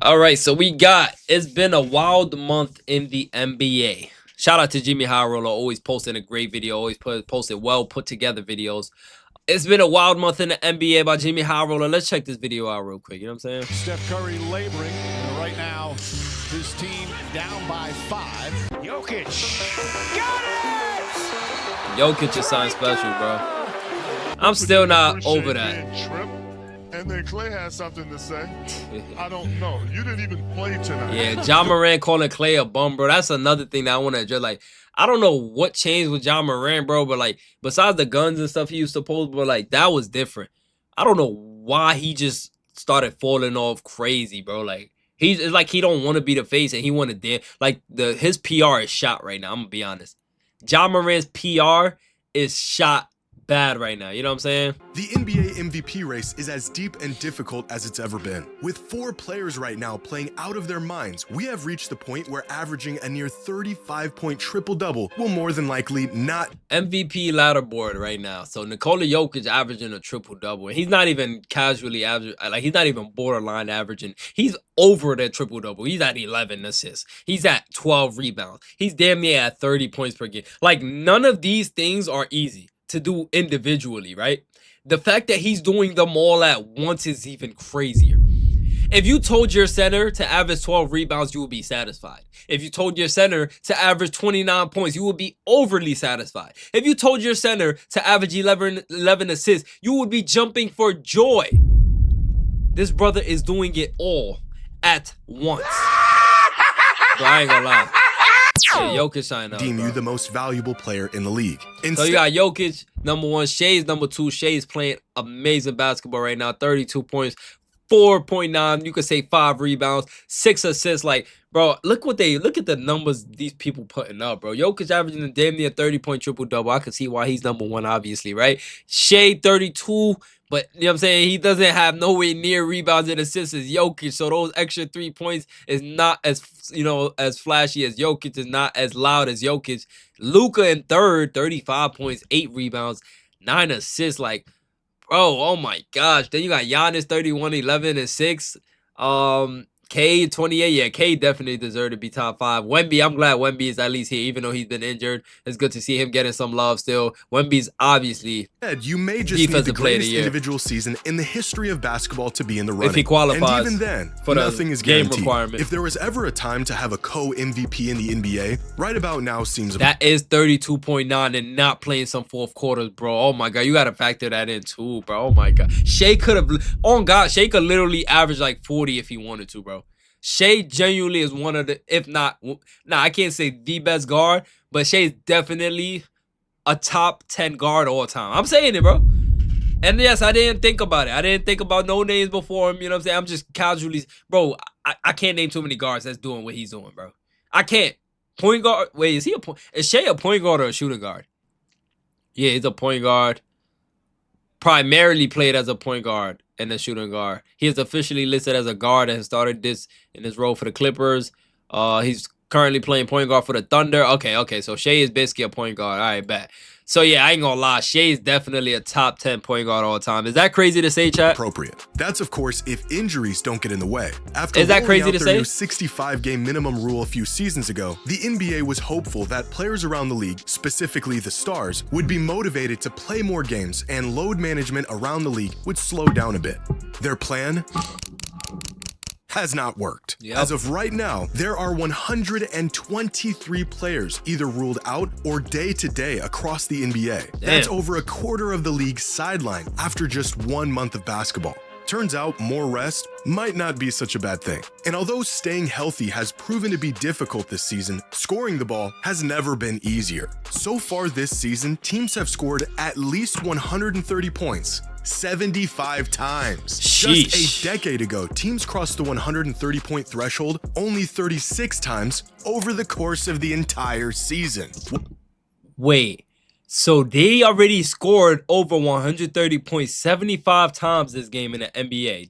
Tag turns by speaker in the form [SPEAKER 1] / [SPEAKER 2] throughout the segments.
[SPEAKER 1] All right, so it's been a wild month in the NBA. Shout out to Jimmy High Roller, always posting a great video, always posted well put together videos. It's been a wild month in the NBA by Jimmy High Roller. Let's check this video out real quick. You know what I'm saying?
[SPEAKER 2] Steph Curry laboring, and right now his team down by 5. Jokic got it!
[SPEAKER 1] Jokic is something special, bro. I'm still not over that.
[SPEAKER 3] And then Clay has something to say. I don't know. You didn't even play tonight.
[SPEAKER 1] Yeah, Ja Morant calling Clay a bum, bro. That's another thing that I want to address. Like, I don't know what changed with Ja Morant, bro, but like, besides the guns and stuff he used to post, but like, that was different. I don't know why he just started falling off crazy, bro. Like, it's like he don't want to be the face and he want to dance. Like, his PR is shot right now. I'm gonna be honest. Ja Morant's PR is shot bad right now. You know what I'm saying?
[SPEAKER 4] The NBA MVP race is as deep and difficult as it's ever been. With 4 players right now playing out of their minds, we have reached the point where averaging a near 35-point triple-double will more than likely not
[SPEAKER 1] MVP ladder board right now. So Nikola Jokic averaging a triple-double. And he's not even casually averaging, like he's not even borderline averaging. He's over the triple-double. He's at 11 assists. He's at 12 rebounds. He's damn near at 30 points per game. Like, none of these things are easy to do individually, right? The fact that he's doing them all at once is even crazier. If you told your center to average 12 rebounds, you would be satisfied. If you told your center to average 29 points, you would be overly satisfied. If you told your center to average 11 assists, you would be jumping for joy. This brother is doing it all at once. Bro, I ain't gonna lie. Yeah, Jokic sign up,
[SPEAKER 4] deem
[SPEAKER 1] bro.
[SPEAKER 4] you the most valuable player in the league.
[SPEAKER 1] So you got Jokic, number 1. Shai's number 2. Shai's playing amazing basketball right now. 32 points, 4.9. You could say 5 rebounds, 6 assists. Like, bro, look at the numbers these people putting up, bro. Jokic averaging a damn near 30-point triple-double. I can see why he's number 1, obviously, right? Shai, 32. But, you know what I'm saying, he doesn't have nowhere near rebounds and assists as Jokic. So those extra 3 points is not as, as flashy as Jokic, is not as loud as Jokic. Luka in 3rd, 35 points, 8 rebounds, 9 assists. Like, bro, oh my gosh. Then you got Giannis, 31, 11, and 6. K, 28. Yeah, K definitely deserved to be top 5. Wemby, I'm glad Wemby is at least here, even though he's been injured. It's good to see him getting some love still. Wemby's obviously
[SPEAKER 4] you may just need the greatest individual season in the history of basketball to be in the running.
[SPEAKER 1] If he qualifies,
[SPEAKER 4] and even then,
[SPEAKER 1] for
[SPEAKER 4] nothing is
[SPEAKER 1] game
[SPEAKER 4] guaranteed.
[SPEAKER 1] Requirement.
[SPEAKER 4] If there was ever a time to have a co-MVP in the NBA, right about now seems
[SPEAKER 1] that is 32.9 and not playing some fourth quarters, bro. Oh my god, you gotta factor that in too, bro. Oh my god, Shai could have. Oh god, Shai could literally average like 40 if he wanted to, bro. Shai genuinely is one of the, if not, I can't say the best guard, but Shai is definitely a top 10 guard all time. I'm saying it, bro. And yes, I didn't think about it. I didn't think about no names before him. You know what I'm saying? I'm just casually, bro. I can't name too many guards that's doing what he's doing, bro. I can't. Point guard. Wait, is Shai a point guard or a shooting guard? Yeah, he's a point guard. Primarily played as a point guard and a shooting guard. He is officially listed as a guard and has started in his role for the Clippers. He's currently playing point guard for the Thunder. Okay. So Shai is basically a point guard. All right, bet. So yeah, I ain't gonna lie. Shai is definitely a top 10 point guard all time. Is that crazy to say, chat?
[SPEAKER 4] Appropriate. That's of course if injuries don't get in the way. After
[SPEAKER 1] is that crazy
[SPEAKER 4] out
[SPEAKER 1] to
[SPEAKER 4] their
[SPEAKER 1] say?
[SPEAKER 4] New 65-game minimum rule a few seasons ago, the NBA was hopeful that players around the league, specifically the stars, would be motivated to play more games and load management around the league would slow down a bit. Their plan has not worked.
[SPEAKER 1] Yep.
[SPEAKER 4] As of right now, there are 123 players either ruled out or day-to-day across the NBA. That's over a quarter of the league's sideline after just 1 month of basketball. Turns out more rest might not be such a bad thing. And although staying healthy has proven to be difficult this season, scoring the ball has never been easier. So far this season, teams have scored at least 130 points 75 times.
[SPEAKER 1] Sheesh.
[SPEAKER 4] Just a decade ago, teams crossed the 130-point threshold only 36 times over the course of the entire season.
[SPEAKER 1] Wait. So they already scored over 130 points 75 times this game in the NBA.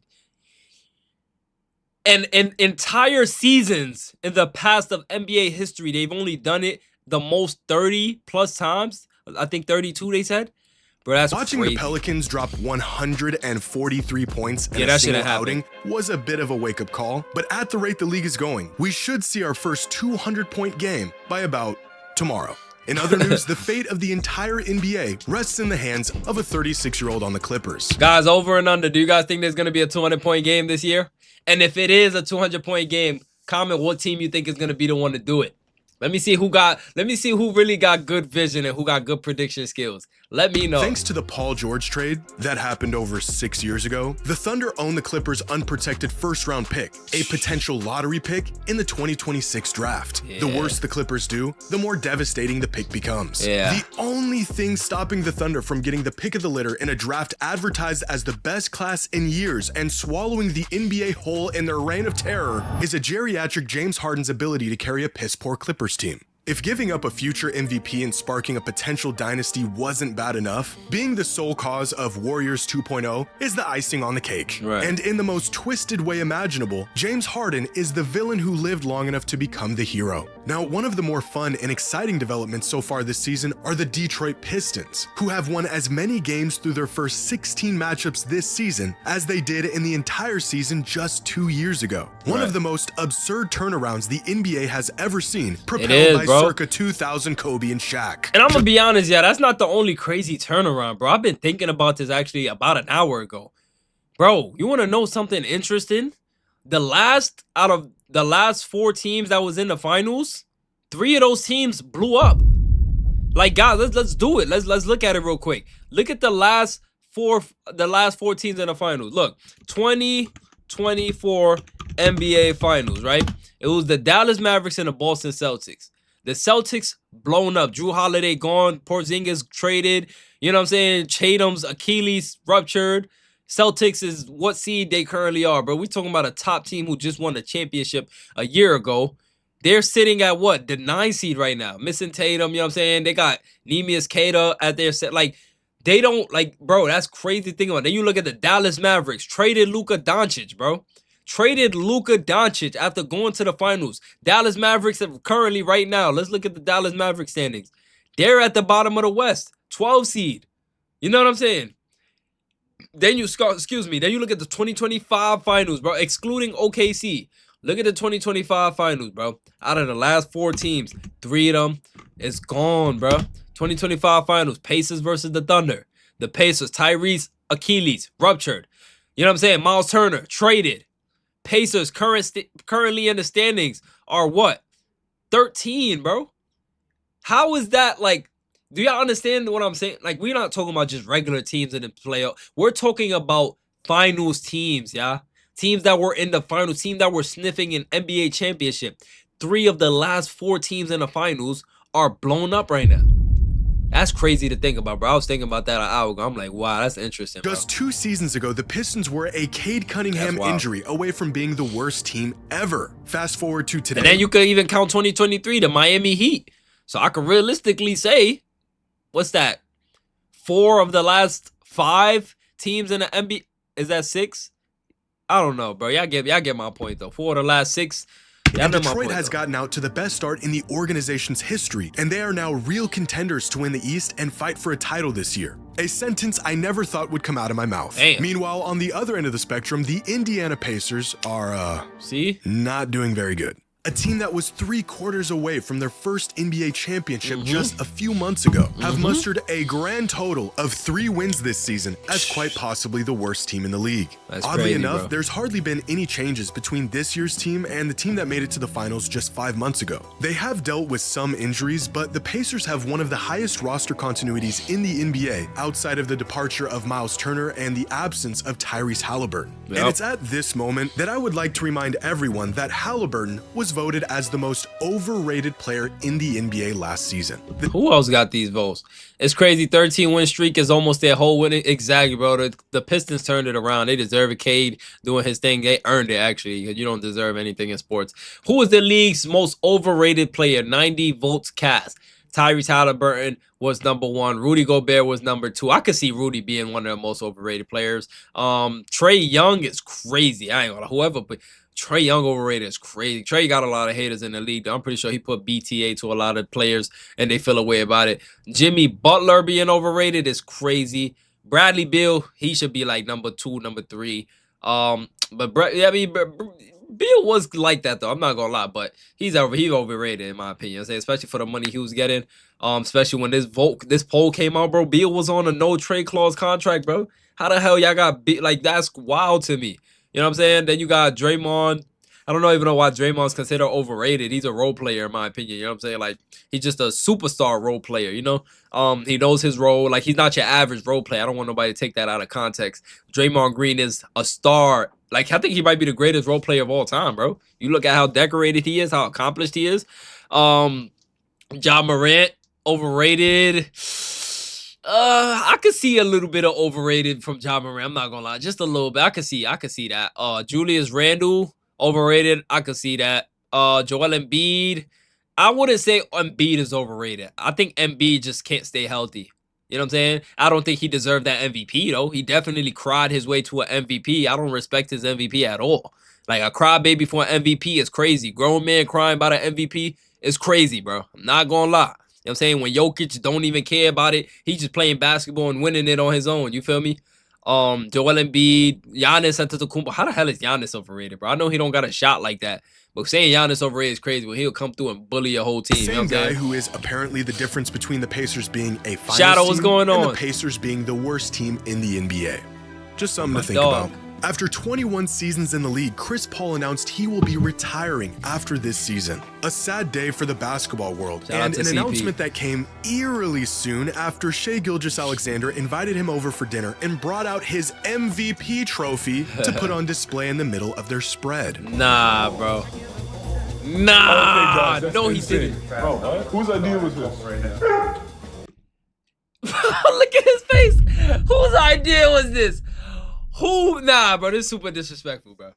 [SPEAKER 1] And in entire seasons in the past of NBA history, they've only done it the most 30 plus times. I think 32 they said. Bro, that's
[SPEAKER 4] Watching
[SPEAKER 1] crazy.
[SPEAKER 4] the Pelicans drop 143 points in a
[SPEAKER 1] that
[SPEAKER 4] single
[SPEAKER 1] shouldn't happen.
[SPEAKER 4] outing was a bit of a wake-up call, but at the rate the league is going, we should see our first 200-point game by about tomorrow. In other news, the fate of the entire NBA rests in the hands of a 36-year-old on the Clippers.
[SPEAKER 1] Guys, over and under, do you guys think there's going to be a 200-point game this year? And if it is a 200-point game, comment what team you think is going to be the one to do it. Let me see who really got good vision and who got good prediction skills. Let me know.
[SPEAKER 4] Thanks to the Paul George trade that happened over 6 years ago, the Thunder own the Clippers' unprotected first-round pick, a potential lottery pick in the 2026 draft.
[SPEAKER 1] Yeah.
[SPEAKER 4] The worse the Clippers do, the more devastating the pick becomes.
[SPEAKER 1] Yeah.
[SPEAKER 4] The only thing stopping the Thunder from getting the pick of the litter in a draft advertised as the best class in years and swallowing the NBA whole in their reign of terror is a geriatric James Harden's ability to carry a piss-poor Clippers team. If giving up a future MVP and sparking a potential dynasty wasn't bad enough, being the sole cause of Warriors 2.0 is the icing on the cake.
[SPEAKER 1] Right.
[SPEAKER 4] And in the most twisted way imaginable, James Harden is the villain who lived long enough to become the hero. Now, one of the more fun and exciting developments so far this season are the Detroit Pistons, who have won as many games through their first 16 matchups this season as they did in the entire season just 2 years ago. One of the most absurd turnarounds the NBA has ever seen, propelled by circa 2000 Kobe and Shaq.
[SPEAKER 1] And I'm gonna be honest, yeah, that's not the only crazy turnaround, bro. I've been thinking about this actually about an hour ago. Bro, you want to know something interesting? Out of the last 4 teams that was in the finals, 3 of those teams blew up. Like, guys, let's do it. Let's look at it real quick. Look at the last four teams in the finals. Look, 2024 NBA Finals, right? It was the Dallas Mavericks and the Boston Celtics. The Celtics blown up. Drew Holiday gone. Porzingis traded. You know what I'm saying? Tatum's Achilles ruptured. Celtics is what seed they currently are, bro. We talking about a top team who just won the championship a year ago. They're sitting at what? The 9 seed right now. Missing Tatum, you know what I'm saying? They got Neemias Queta at their set. Like, they don't, like, bro, that's crazy to think about. Then you look at the Dallas Mavericks. Traded Luka Doncic, bro. Traded Luka Doncic after going to the finals. Dallas Mavericks are currently right now. Let's look at the Dallas Mavericks standings. They're at the bottom of the West, 12 seed. You know what I'm saying? Then you look at the 2025 finals, bro, excluding OKC. Look at the 2025 finals, bro. Out of the last 4 teams, 3 of them is gone, bro. 2025 finals, Pacers versus the Thunder. The Pacers, Tyrese Achilles ruptured. You know what I'm saying? Miles Turner traded. Pacers currently in the standings are what? 13, bro. How is that, like, do y'all understand what I'm saying? Like, we're not talking about just regular teams in the playoff. We're talking about finals teams, yeah? Teams that were in the finals, teams that were sniffing an NBA championship. 3 of the last 4 teams in the finals are blown up right now. That's crazy to think about, bro. I was thinking about that an hour ago. I'm like, wow, that's interesting, bro.
[SPEAKER 4] Just 2 seasons ago, the Pistons were a Cade Cunningham injury away from being the worst team ever. Fast forward to today.
[SPEAKER 1] And then you could even count 2023, the Miami Heat. So I could realistically say, what's that? 4 of the last 5 teams in the NBA. Is that 6? I don't know, bro. Y'all get my point, though. 4 of the last 6.
[SPEAKER 4] And Detroit has gotten out to the best start in the organization's history, and they are now real contenders to win the East and fight for a title this year. A sentence I never thought would come out of my mouth.
[SPEAKER 1] Damn.
[SPEAKER 4] Meanwhile, on the other end of the spectrum, the Indiana Pacers are, not doing very good. A team that was 3/4 away from their first NBA championship just a few months ago have mustered a grand total of 3 wins this season as quite possibly the worst team in the league.
[SPEAKER 1] That's
[SPEAKER 4] Oddly
[SPEAKER 1] crazy,
[SPEAKER 4] enough,
[SPEAKER 1] bro.
[SPEAKER 4] there's hardly been any changes between this year's team and the team that made it to the finals just 5 months ago. They have dealt with some injuries, but the Pacers have one of the highest roster continuities in the NBA outside of the departure of Miles Turner and the absence of Tyrese Halliburton.
[SPEAKER 1] Yep.
[SPEAKER 4] And it's at this moment that I would like to remind everyone that Halliburton was voted as the most overrated player in the NBA last season.
[SPEAKER 1] Who else got these votes? It's crazy. 13-win streak is almost their whole winning. Exactly, bro. The Pistons turned it around. They deserve it. Cade doing his thing. They earned it, actually. You don't deserve anything in sports. Who is the league's most overrated player? 90 votes cast. Tyrese Halliburton was number 1. Rudy Gobert was number 2. I could see Rudy being one of the most overrated players. Trae Young is crazy. I ain't gonna whoever, but Trae Young overrated is crazy. Trae got a lot of haters in the league. I'm pretty sure he put BTA to a lot of players and they feel a way about it. Jimmy Butler being overrated is crazy. Bradley Beal, he should be like number 2, number 3. But Beal was like that though. I'm not gonna lie, but he's overrated in my opinion. Especially for the money he was getting. Especially when this poll came out, bro. Beal was on a no trade clause contract, bro. How the hell y'all got like that's wild to me. You know what I'm saying? Then you got Draymond. I don't even know why Draymond's considered overrated. He's a role player in my opinion. You know what I'm saying? Like he's just a superstar role player, you know? He knows his role. Like he's not your average role player. I don't want nobody to take that out of context. Draymond Green is a star. Like I think he might be the greatest role player of all time, bro. You look at how decorated he is, how accomplished he is. Ja Morant, overrated. I could see a little bit of overrated from Ja Morant. I'm not gonna lie, just a little bit. I could see that. Julius Randle, overrated. I could see that. Joel Embiid. I wouldn't say Embiid is overrated. I think Embiid just can't stay healthy. You know what I'm saying? I don't think he deserved that MVP though. He definitely cried his way to an MVP. I don't respect his MVP at all. Like a crybaby for an MVP is crazy. Grown man crying about an MVP is crazy, bro. I'm not gonna lie. You know what I'm saying? When Jokic don't even care about it, he's just playing basketball and winning it on his own. You feel me? Joel Embiid, Giannis Antetokounmpo. How the hell is Giannis overrated, bro? I know he don't got a shot like that. But saying Giannis overrated is crazy when he'll come through and bully your whole team.
[SPEAKER 4] Same
[SPEAKER 1] you know what
[SPEAKER 4] guy
[SPEAKER 1] I'm saying?
[SPEAKER 4] who is apparently the difference between the Pacers being a finals
[SPEAKER 1] Shadow, what's
[SPEAKER 4] team
[SPEAKER 1] going
[SPEAKER 4] and
[SPEAKER 1] on?
[SPEAKER 4] the Pacers being the worst team in the NBA. Just something to think
[SPEAKER 1] dog.
[SPEAKER 4] about. After 21 seasons in the league, Chris Paul announced he will be retiring after this season. A sad day for the basketball world,
[SPEAKER 1] Shout out
[SPEAKER 4] and
[SPEAKER 1] to
[SPEAKER 4] an
[SPEAKER 1] CP.
[SPEAKER 4] announcement that came eerily soon after Shai Gilgeous-Alexander invited him over for dinner and brought out his MVP trophy to put on display in the middle of their spread.
[SPEAKER 1] Nah, bro. Nah, no, he didn't.
[SPEAKER 3] Bro, what? Whose idea was this?
[SPEAKER 1] Look at his face. Whose idea was this? Who? Nah, bro, this is super disrespectful, bro.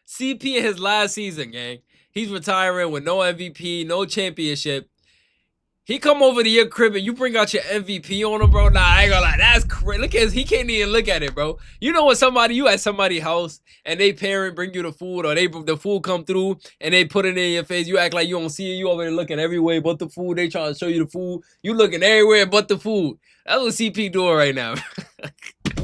[SPEAKER 1] CP in his last season, gang. He's retiring with no MVP, no championship. He come over to your crib and you bring out your MVP on him, bro. Nah, I ain't gonna lie. That's crazy. Look at he can't even look at it, bro. You know when you at somebody's house and they parent bring you the food or the food come through and they put it in your face. You act like you don't see it. You over there looking everywhere but the food. They trying to show you the food. You looking everywhere but the food. That's what CP doing right now.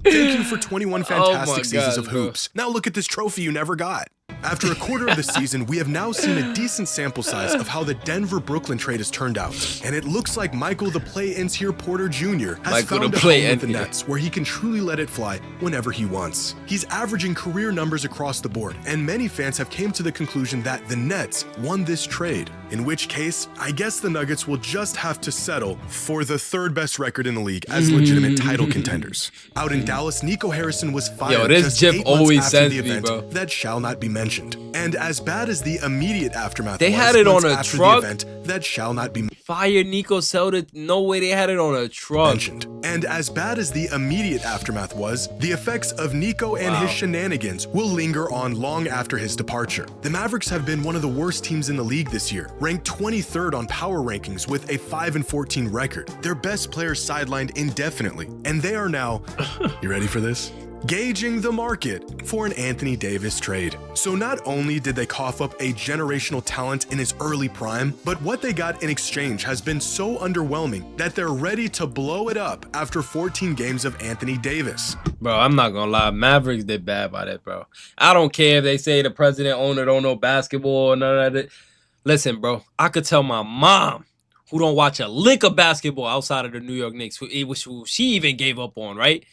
[SPEAKER 4] Thank you for 21 fantastic seasons of
[SPEAKER 1] bro.
[SPEAKER 4] hoops. Now look at this trophy you never got. After a quarter of the season, we have now seen a decent sample size of how the Denver-Brooklyn trade has turned out. And it looks like Michael the Play-Ins here Porter Jr. has found a home with the Nets where he can truly let it fly whenever he wants. He's averaging career numbers across the board, and many fans have came to the conclusion that the Nets won this trade. In which case, I guess the Nuggets will just have to settle for the third best record in the league as legitimate title contenders. Out in Dallas, Nico Harrison was fired
[SPEAKER 1] this
[SPEAKER 4] just
[SPEAKER 1] GIF
[SPEAKER 4] 8 months
[SPEAKER 1] always
[SPEAKER 4] after
[SPEAKER 1] sends
[SPEAKER 4] the
[SPEAKER 1] me,
[SPEAKER 4] event
[SPEAKER 1] bro.
[SPEAKER 4] that shall not be mentioned. And as bad as the immediate aftermath
[SPEAKER 1] They
[SPEAKER 4] was,
[SPEAKER 1] had it on
[SPEAKER 4] months
[SPEAKER 1] a
[SPEAKER 4] after
[SPEAKER 1] truck?
[SPEAKER 4] the event that shall not be
[SPEAKER 1] Fire Nico Selda. No way they had it on a truck.
[SPEAKER 4] mentioned. And as bad as the immediate aftermath was, the effects of Nico and his shenanigans will linger on long after his departure. The Mavericks have been one of the worst teams in the league this year, ranked 23rd on power rankings with a 5-14 record. Their best players sidelined indefinitely, and they are now, you ready for this? Gauging the market for an Anthony Davis trade. So not only did they cough up a generational talent in his early prime, but what they got in exchange has been so underwhelming that they're ready to blow it up after 14 games of Anthony Davis.
[SPEAKER 1] Bro, I'm not gonna lie. Mavericks did bad by that, bro. I don't care if they say the president owner don't know basketball or none of that. Listen, bro, I could tell my mom, who don't watch a lick of basketball outside of the New York Knicks, who she even gave up on, right?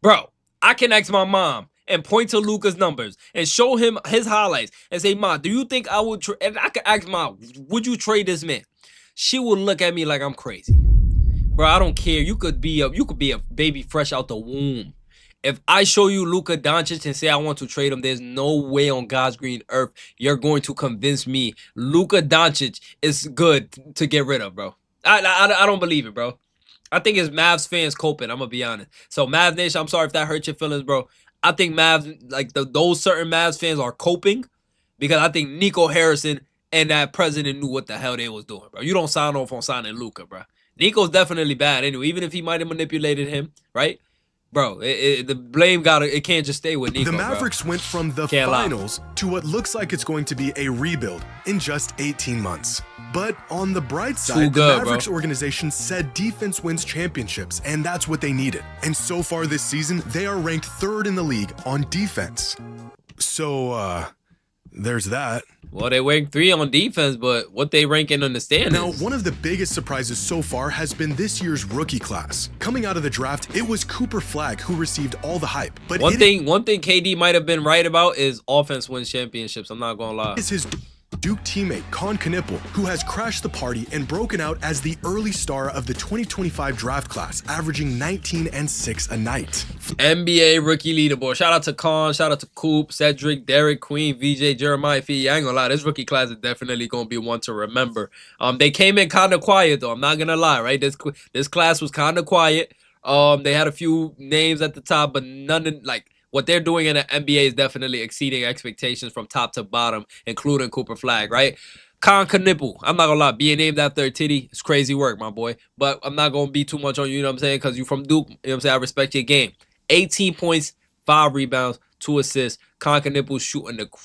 [SPEAKER 1] Bro, I can ask my mom and point to Luka's numbers and show him his highlights and say, "Ma, do you think I would trade?" And I could ask Mom, "Would you trade this man?" She would look at me like I'm crazy. Bro, I don't care. You could be a baby fresh out the womb. If I show you Luka Doncic and say I want to trade him, there's no way on God's green earth you're going to convince me Luka Doncic is good to get rid of, bro. I don't believe it, bro. I think it's Mavs fans coping. I'm gonna be honest. So Mavs Nation, I'm sorry if that hurt your feelings, bro. I think Mavs, like those certain Mavs fans are coping because I think Nico Harrison and that president knew what the hell they was doing, bro. You don't sign off on signing Luka, bro. Nico's definitely bad anyway, even if he might have manipulated him, right? bro, the blame it can't just stay with Nico.
[SPEAKER 4] The Mavericks went from the finals to what looks like it's going to be a rebuild in just 18 months. But on the bright side, the Mavericks organization said defense wins championships, and that's what they needed. And so far this season, they are ranked 3rd in the league on defense. So, there's that.
[SPEAKER 1] Well, they rank 3 on defense, but what they ranking on the standings?
[SPEAKER 4] Now, one of the biggest surprises so far has been this year's rookie class. Coming out of the draft, it was Cooper Flagg who received all the hype. But
[SPEAKER 1] one thing KD might have been right about is offense wins championships. I'm not gonna lie.
[SPEAKER 4] Is his Duke teammate Con Knipple, who has crashed the party and broken out as the early star of the 2025 draft class, averaging 19 and 6 a night.
[SPEAKER 1] NBA rookie leaderboard. Shout out to Con, shout out to Coop, Cedric, Derek, Queen, VJ, Jeremiah, Fee. I ain't gonna lie, this rookie class is definitely gonna be one to remember. They came in kind of quiet though. I'm not gonna lie, right? This class was kind of quiet. They had a few names at the top, but none of, like, what they're doing in the NBA is definitely exceeding expectations from top to bottom, including Cooper Flagg, right? Con Knipple, I'm not gonna lie, being named after a titty is crazy work, my boy. But I'm not gonna be too much on you, you know what I'm saying? Because you from Duke, you know what I'm saying? I respect your game. 18 points, 5 rebounds, 2 assists. Con Knipple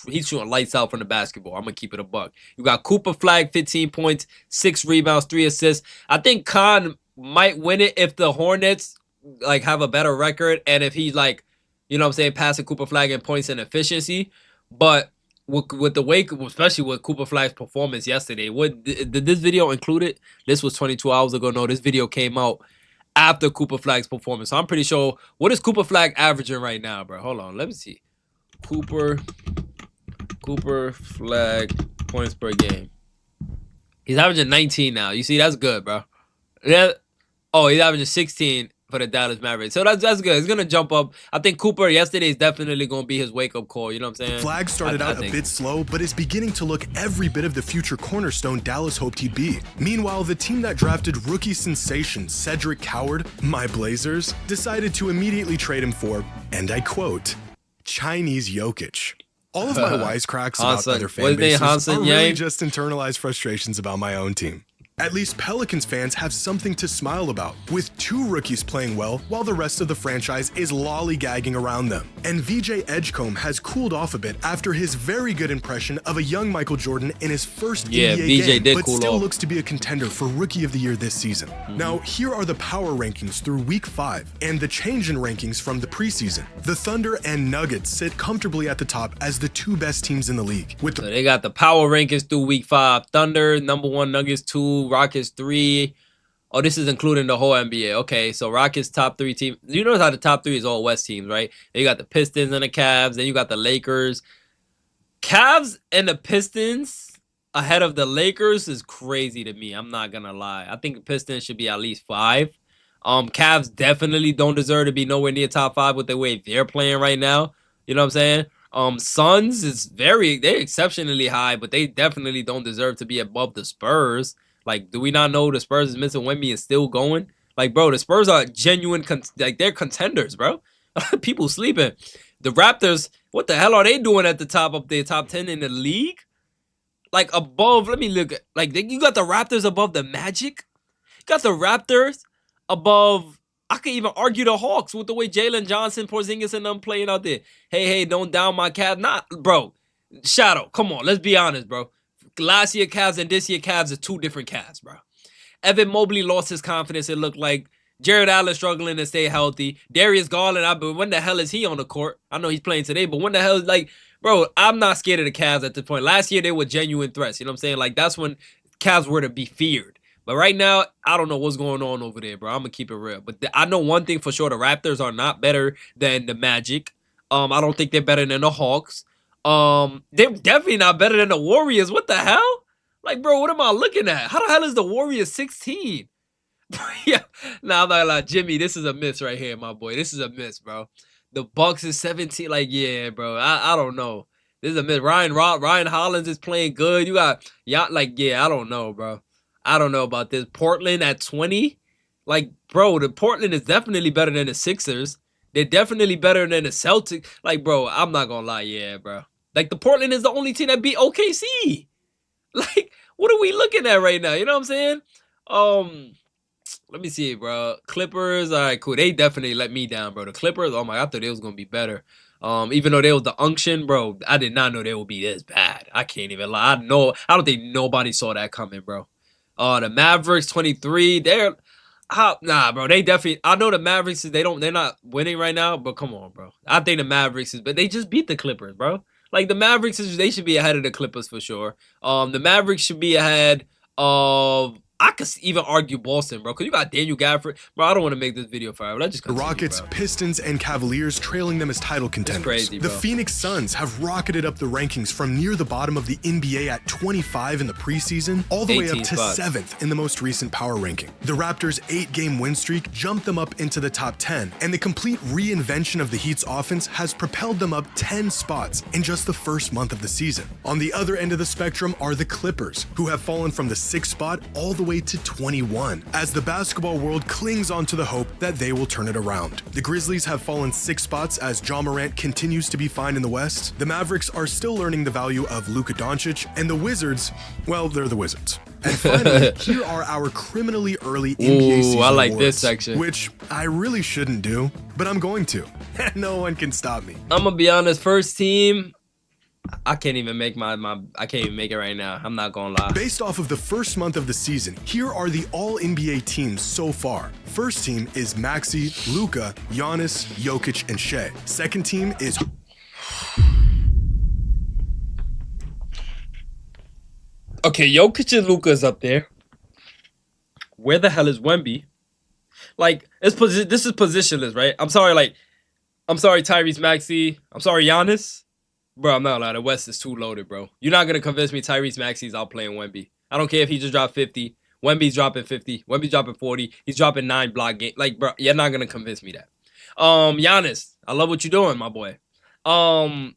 [SPEAKER 1] he's shooting lights out from the basketball. I'm gonna keep it a buck. You got Cooper Flagg, 15 points, 6 rebounds, 3 assists. I think Con might win it if the Hornets like have a better record and if he's like, you know what I'm saying, passing Cooper Flagg in points and efficiency. But with the way, especially with Cooper Flagg's performance yesterday, did this video include it? This was 22 hours ago. No, this video came out after Cooper Flagg's performance. So I'm pretty sure, what is Cooper Flagg averaging right now, bro? Hold on, let me see. Cooper Flagg points per game. He's averaging 19 now. You see, that's good, bro. Oh, he's averaging 16 for the Dallas Mavericks. So that's good. It's going to jump up. I think Cooper yesterday is definitely going to be his wake-up call. You know what I'm saying?
[SPEAKER 4] Flagg started out a bit slow, but is beginning to look every bit of the future cornerstone Dallas hoped he'd be. Meanwhile, the team that drafted rookie sensation Cedric Coward, my Blazers, decided to immediately trade him for, and I quote, Chinese Jokic. All of my wisecracks about other fan bases are really just internalized frustrations about my own team. At least Pelicans fans have something to smile about, with 2 rookies playing well while the rest of the franchise is lollygagging around them. And VJ Edgecombe has cooled off a bit after his very good impression of a young Michael Jordan in his first NBA game, but still looks to be a contender for Rookie of the Year this season. Now, here are the power rankings through Week 5 and the change in rankings from the preseason. The Thunder and Nuggets sit comfortably at the top as the 2 best teams in the league.
[SPEAKER 1] So they got the power rankings through Week 5. Thunder, number 1, Nuggets 2, Rockets 3. Oh, this is including the whole NBA. Okay, so Rockets top 3 team. You notice how the top 3 is all West teams, right? Then you got the Pistons and the Cavs. Then you got the Lakers. Cavs and the Pistons ahead of the Lakers is crazy to me. I'm not gonna lie. I think the Pistons should be at least 5. Cavs definitely don't deserve to be nowhere near top 5 with the way they're playing right now. You know what I'm saying? Suns is they're exceptionally high, but they definitely don't deserve to be above the Spurs. Like, do we not know the Spurs is missing Wemby and still going? Like, bro, the Spurs are genuine, they're contenders, bro. People sleeping. The Raptors, what the hell are they doing at the top of their top 10 in the league? Like, above, let me look at, like, you got the Raptors above the Magic? You got the Raptors above, I could even argue the Hawks with the way Jalen Johnson, Porzingis, and them playing out there. Hey, don't down my Cavs. Nah, bro. Shadow, come on, let's be honest, bro. Last year Cavs and this year Cavs are 2 different Cavs, bro. Evan Mobley lost his confidence, it looked like. Jared Allen struggling to stay healthy. Darius Garland, when the hell is he on the court? I know he's playing today, but when the hell, like, bro, I'm not scared of the Cavs at this point. Last year they were genuine threats, you know what I'm saying? Like, that's when Cavs were to be feared. But right now, I don't know what's going on over there, bro. I'm going to keep it real. But I know one thing for sure, the Raptors are not better than the Magic. I don't think they're better than the Hawks. They're definitely not better than the Warriors. What the hell? Like, bro, what am I looking at? How the hell is the Warriors 16? Yeah, nah, I'm not gonna lie. Jimmy, this is a miss right here, my boy. This is a miss, bro. The Bucks is 17. Like, yeah, bro. I don't know. This is a miss. Ryan Hollins is playing good. You got, like, yeah, I don't know, bro. I don't know about this. Portland at 20. Like, bro, the Portland is definitely better than the Sixers. They're definitely better than the Celtics. Like, bro, I'm not gonna lie, yeah, bro. Like, the Portland is the only team that beat OKC. Like, what are we looking at right now? You know what I'm saying? let me see, bro. Clippers, all right, cool. They definitely let me down, bro. The Clippers, oh my, I thought they was gonna be better. Even though they was the unction, bro, I did not know they would be this bad. I can't even lie. I don't think nobody saw that coming, bro. The Mavericks 23, nah, bro. They definitely. I know the Mavericks they're not winning right now, but come on, bro. I think the Mavericks but they just beat the Clippers, bro. Like the Mavericks they should be ahead of the Clippers for sure. The Mavericks should be ahead of. I could even argue Boston, bro, because you got Daniel Gafford. Bro, I don't want to make this video forever. Let's just continue,
[SPEAKER 4] the Rockets,
[SPEAKER 1] bro.
[SPEAKER 4] Pistons, and Cavaliers trailing them as title contenders.
[SPEAKER 1] Crazy,
[SPEAKER 4] the
[SPEAKER 1] bro.
[SPEAKER 4] Phoenix Suns have rocketed up the rankings from near the bottom of the NBA at 25 in the preseason, all the way up to 7th in the most recent power ranking. The Raptors' 8-game win streak jumped them up into the top 10, and the complete reinvention of the Heat's offense has propelled them up 10 spots in just the first month of the season. On the other end of the spectrum are the Clippers, who have fallen from the 6th spot all the way to 21, as the basketball world clings on to the hope that they will turn it around. The Grizzlies have fallen 6 spots as Ja Morant continues to be fine in the West. The Mavericks are still learning the value of Luka Doncic, and the Wizards, well, they're the Wizards. And finally, here are our criminally early NBA season
[SPEAKER 1] I like
[SPEAKER 4] awards,
[SPEAKER 1] this section.
[SPEAKER 4] which I really shouldn't do, but I'm going to. No one can stop me.
[SPEAKER 1] I'm gonna be honest. First team, I can't even make I can't even make it right now. I'm not gonna lie.
[SPEAKER 4] Based off of the first month of the season, here are the all-NBA teams so far. First team is Maxey, Luka, Giannis, Jokic, and Shea. Second team is...
[SPEAKER 1] Okay, Jokic and Luka's up there. Where the hell is Wemby? Like, this is positionless, right? I'm sorry, Tyrese Maxey. I'm sorry, Giannis. Bro, I'm not gonna lie. The West is too loaded, bro. You're not gonna convince me Tyrese Maxey's outplaying Wemby. I don't care if he just dropped 50. Wemby's dropping 50. Wemby's dropping 40. He's dropping 9 block game. Like, bro, you're not gonna convince me that. Giannis, I love what you're doing, my boy. Not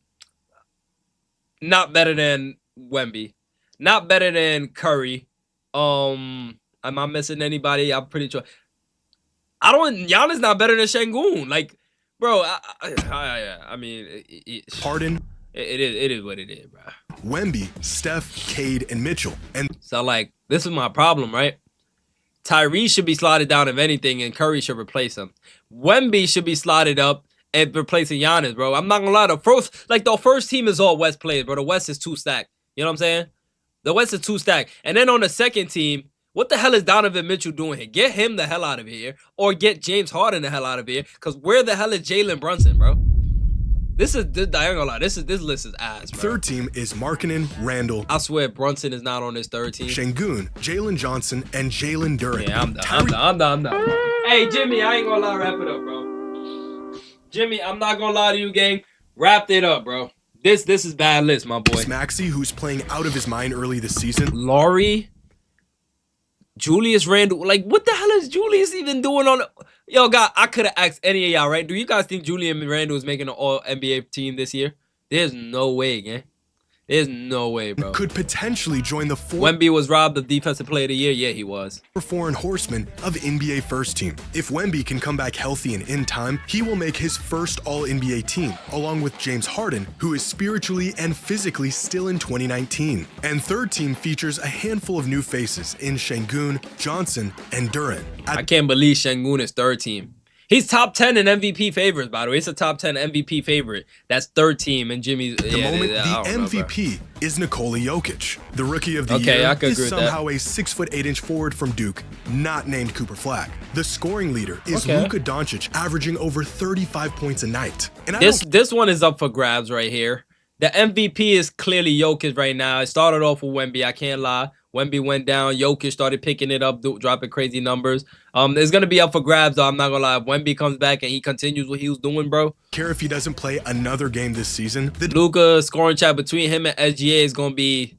[SPEAKER 1] better than Wemby. Not better than Curry. Am I missing anybody? I'm pretty sure. Giannis not better than Şengün. Like, bro, I mean,
[SPEAKER 4] Harden.
[SPEAKER 1] It is what it is, bro.
[SPEAKER 4] Wemby, Steph, Cade, and Mitchell. And
[SPEAKER 1] So, like, this is my problem, right? Tyrese should be slotted down, if anything, and Curry should replace him. Wemby should be slotted up and replacing Giannis, bro. I'm not gonna lie. The first team is all West players, bro. The West is 2 stacked. You know what I'm saying? The West is 2 stacked. And then on the second team, what the hell is Donovan Mitchell doing here? Get him the hell out of here, or get James Harden the hell out of here. Cause where the hell is Jalen Brunson, bro? I ain't gonna lie. This list is ass, bro.
[SPEAKER 4] Third team is Markkanen, Randall.
[SPEAKER 1] I swear Brunson is not on this third team.
[SPEAKER 4] Şengün, Jalen Johnson, and Jalen Duren.
[SPEAKER 1] Yeah, I'm done. Hey, Jimmy, I ain't gonna lie. Wrap it up, bro. Jimmy, I'm not gonna lie to you, gang. Wrap it up, bro. This is bad list, my boy.
[SPEAKER 4] Maxey, who's playing out of his mind early this season.
[SPEAKER 1] Laurie, Julius Randle. Like, what the hell is Julius even doing on? Yo, God, I could have asked any of y'all, right? Do you guys think Julius Randle is making an All-NBA team this year? There's no way, gang. There's no way, bro.
[SPEAKER 4] Could potentially join the
[SPEAKER 1] Wemby was robbed of Defensive Player of the Year. Yeah, he was.
[SPEAKER 4] foreign horsemen of NBA first team. If Wemby can come back healthy and in time, he will make his first All-NBA team, along with James Harden, who is spiritually and physically still in 2019. And third team features a handful of new faces in Şengün, Johnson, and Duren.
[SPEAKER 1] I can't believe Şengün is third team. He's top 10 in MVP favorites, by the way. It's a top 10 MVP favorite. That's third team, and Jimmy's...
[SPEAKER 4] The MVP is Nikola Jokic. The rookie of the year
[SPEAKER 1] I could
[SPEAKER 4] is
[SPEAKER 1] agree with
[SPEAKER 4] somehow a 6'8" forward from Duke, not named Cooper Flack. The scoring leader is Luka Doncic, averaging over 35 points a night. And
[SPEAKER 1] this one is up for grabs right here. The MVP is clearly Jokic right now. It started off with Wemby, I can't lie. Wemby went down. Jokic started picking it up, dropping crazy numbers. It's going to be up for grabs, though. I'm not going to lie. If Wemby comes back and he continues what he was doing, bro.
[SPEAKER 4] Care if he doesn't play another game this season.
[SPEAKER 1] Luka scoring chat between him and SGA is going to be...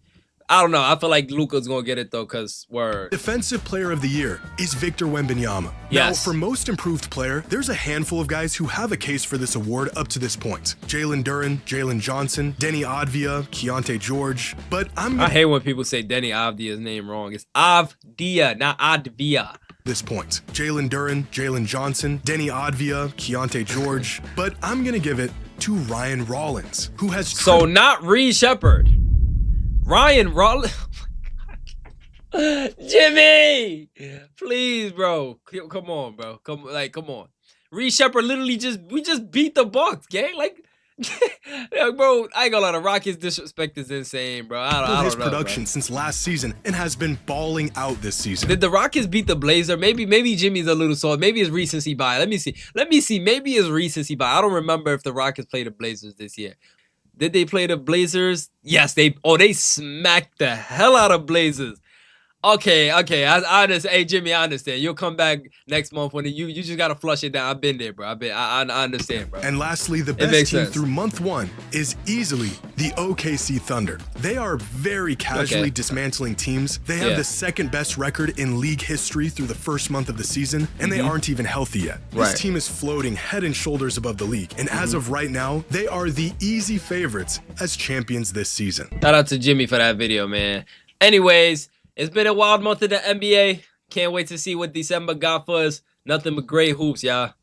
[SPEAKER 1] I don't know. I feel like Luka's going to get it, though, because word.
[SPEAKER 4] Defensive Player of the Year is Victor Wembanyama.
[SPEAKER 1] Yes.
[SPEAKER 4] Now, for Most Improved Player, there's a handful of guys who have a case for this award up to this point. Jalen Duren, Jalen Johnson, Denny Avdija, Keontae George, but I
[SPEAKER 1] hate when people say Denny Avdija's name wrong. It's Avdija, not Advia.
[SPEAKER 4] This point. Jalen Duren, Jalen Johnson, Denny Avdija, Keontae George, but I'm going to give it to Ryan Rollins, who has...
[SPEAKER 1] So not Reed Shepard. Ryan Rollins. Jimmy, please, bro. Come on, bro. Come on. Reed Shepard literally we just beat the Bucks, gang. Like, bro, I ain't gonna lie. The Rockets disrespect is insane, bro. I don't
[SPEAKER 4] his
[SPEAKER 1] know,
[SPEAKER 4] production
[SPEAKER 1] bro.
[SPEAKER 4] since last season and has been balling out this season.
[SPEAKER 1] Did the Rockets beat the Blazers? Maybe Jimmy's a little soft. Maybe it's recency bias. Let me see. Maybe it's recency bias. I don't remember if the Rockets played the Blazers this year. Did they play the Blazers? Yes, they smacked the hell out of Blazers. Okay. I understand. Hey, Jimmy, I understand. You'll come back next month when you just gotta flush it down. I've been there, bro. I understand, bro.
[SPEAKER 4] And lastly, the best team through month 1 is easily the OKC Thunder. They are very casually dismantling teams. They have the second best record in league history through the first month of the season, and they aren't even healthy yet. This team is floating head and shoulders above the league, and as of right now, they are the easy favorites as champions this season.
[SPEAKER 1] Shout out to Jimmy for that video, man. Anyways, it's been a wild month in the NBA. Can't wait to see what December got for us. Nothing but great hoops, y'all.